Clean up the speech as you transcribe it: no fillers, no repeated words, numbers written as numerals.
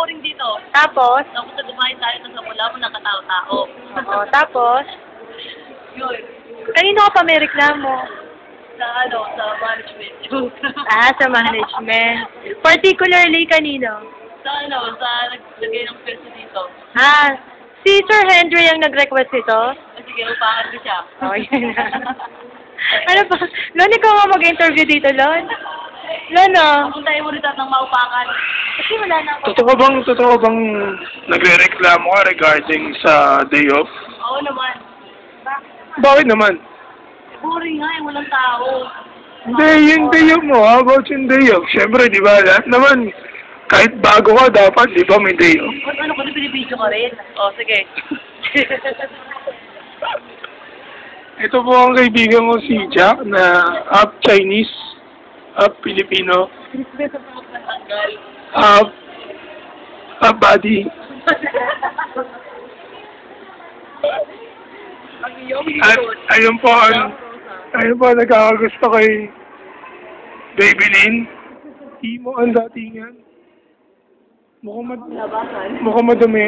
boring dito. Tapos? Tapos na dumahin tayo sa mula mo nakatao-tao. Oo, tapos? Yun. Kanino ka pa may reklamo? Sa sa management. Sa management. Particularly kanino? Sa naglagay ng pwesto dito. Si Sir Henry ang nag-request ito? Sige, upakan ko siya. Oh, yan na. Ano ba? Lon, ikaw nga mag-interview dito, Lon? Lon, Puntahin mo rin ng maupakan. Kasi wala na ako. Totoo bang nagre-reklamo ka regarding sa day off? Oo naman. Bakit naman? Boring nga walang tao. Hindi, yung day off mo. How about yung day off? Siyempre, di ba, lahat naman, kahit bago ka, dapat, di ba, may day off? Ano ko, pinipidyo ka rin? Sige. Ito po ang kaibigan ko si Jack na half Chinese, half Filipino, half body. At ayun po ang nagkakagusto kay Baby Lynn. Imo ang datingan. Mukhang madumi.